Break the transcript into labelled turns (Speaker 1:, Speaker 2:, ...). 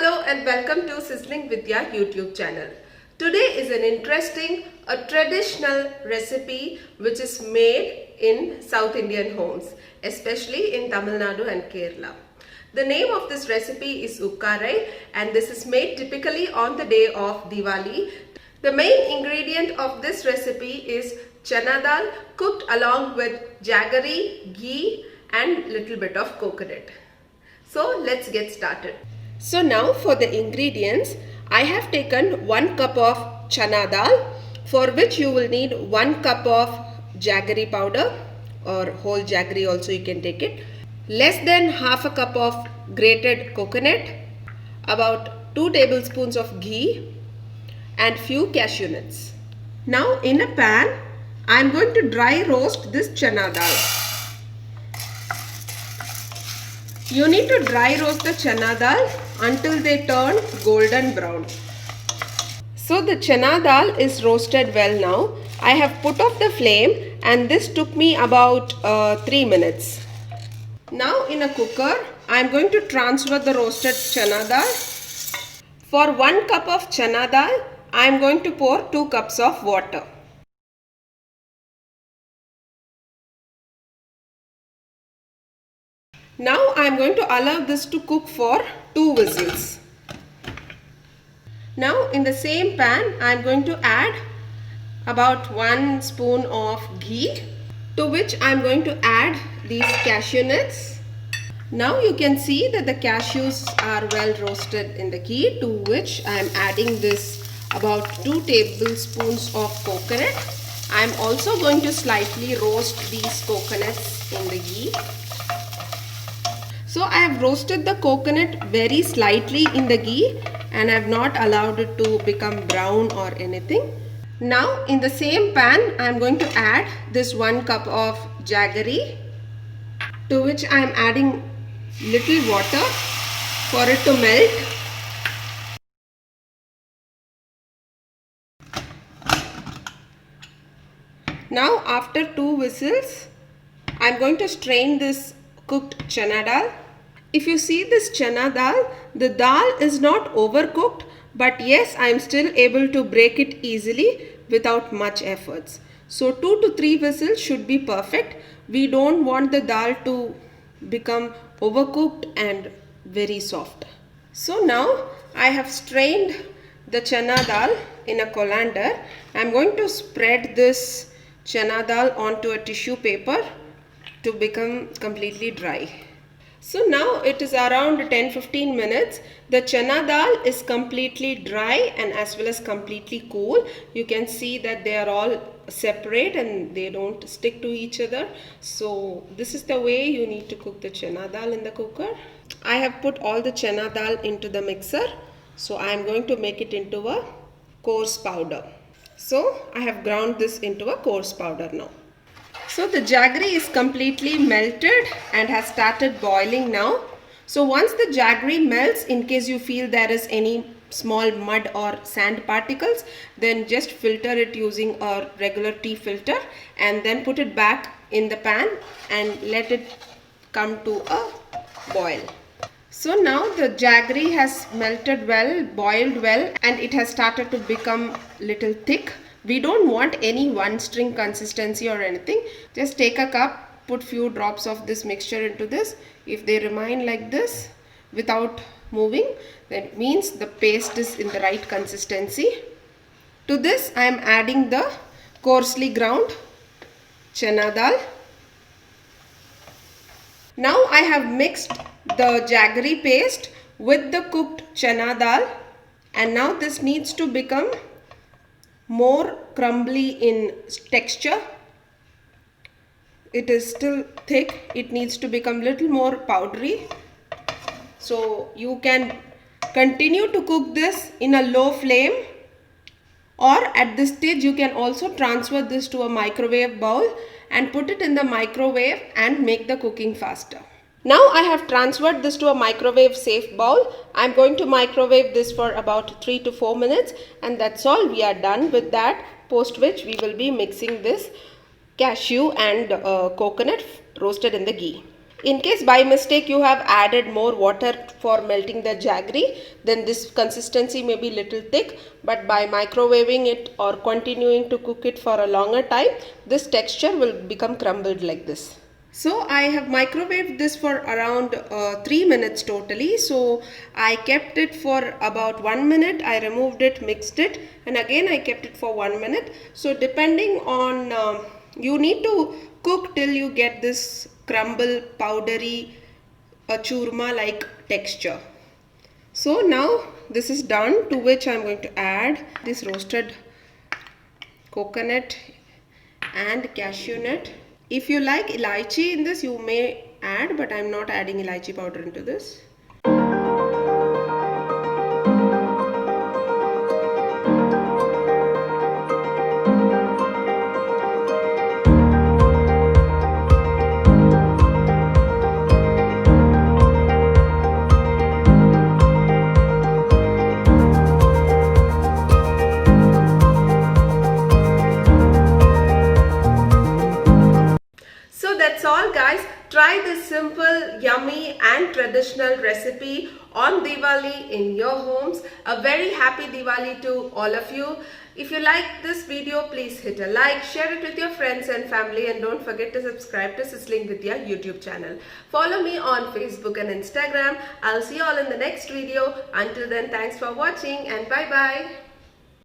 Speaker 1: Hello and welcome to Sizzling Vidya YouTube channel. Today is an interesting, a traditional recipe which is made in South Indian homes, especially in Tamilnadu and Kerala. The name of this recipe is Ukkarai and this is made typically on the day of Diwali. The main ingredient of this recipe is Chana Dal cooked along with jaggery, ghee and little bit of coconut. So let's get started. So now for the ingredients, I have taken 1 cup of Chana Dal, for which you will need 1 cup of jaggery powder or whole jaggery also you can take it. Less than half a cup of grated coconut, about 2 tablespoons of ghee and few cashew nuts. Now in a pan, I am going to dry roast this Chana Dal. You need to dry roast the Chana Dal until they turn golden brown. So the Chana Dal is roasted well now. I have put off the flame and this took me about 3 minutes. Now in a cooker, I am going to transfer the roasted Chana Dal. For 1 cup of Chana Dal, I am going to pour 2 cups of water. Now I am going to allow this to cook for 2 whistles. Now in the same pan I am going to add about 1 spoon of ghee, to which I am going to add these cashew nuts. Now you can see that the cashews are well roasted in the ghee, to which I am adding this about 2 tablespoons of coconut. I am also going to slightly roast these coconuts in the ghee. So I have roasted the coconut very slightly in the ghee and I have not allowed it to become brown or anything. Now in the same pan I am going to add this 1 cup of jaggery, to which I am adding little water for it to melt. Now after 2 whistles I am going to strain this cooked Chana Dal. If you see this Chana Dal, the dal is not overcooked, but yes, I am still able to break it easily without much efforts. So 2 to 3 whistles should be perfect. We don't want the dal to become overcooked and very soft. So now I have strained the Chana Dal in a colander. I am going to spread this Chana Dal onto a tissue paper to become completely dry. So now it is around 10-15 minutes. The Chana Dal is completely dry and as well as completely cool. You can see that they are all separate and they don't stick to each other. So this is the way you need to cook the Chana Dal in the cooker. I have put all the Chana Dal into the mixer. So I am going to make it into a coarse powder. So I have ground this into a coarse powder now. So the jaggery is completely melted and has started boiling now. So once the jaggery melts, in case you feel there is any small mud or sand particles, then just filter it using a regular tea filter and then put it back in the pan and let it come to a boil. So now the jaggery has melted well, boiled well, and it has started to become little thick. We don't want any one string consistency or anything. Just take a cup, put few drops of this mixture into this. If they remain like this without moving, that means the paste is in the right consistency. To this I am adding the coarsely ground Chana Dal. Now I have mixed the jaggery paste with the cooked Chana Dal, and now this needs to become more crumbly in texture. It is still thick. It needs to become little more powdery. So you can continue to cook this in a low flame, or at this stage you can also transfer this to a microwave bowl and put it in the microwave and make the cooking faster. Now I have transferred this to a microwave safe bowl. I am going to microwave this for about 3 to 4 minutes and that's all. We are done with that, post which we will be mixing this cashew and coconut roasted in the ghee. In case by mistake you have added more water for melting the jaggery, then this consistency may be little thick, but by microwaving it or continuing to cook it for a longer time, this texture will become crumbled like this. So I have microwaved this for around 3 minutes totally. So I kept it for about 1 minute. I removed it, mixed it, and again I kept it for 1 minute. So depending on, you need to cook till you get this crumble, powdery, a churma like texture. So now this is done, to which I am going to add this roasted coconut and cashew nut. If you like elaichi in this, you may add, but I am not adding elaichi powder into this. So that's all guys. Try this simple, yummy and traditional recipe on Diwali in your homes. A very happy Diwali to all of you. If you like this video, please hit a like, share it with your friends and family, and don't forget to subscribe to Sizzling Vidya YouTube channel. Follow me on Facebook and Instagram. I'll see you all in the next video. Until then, thanks for watching and bye bye.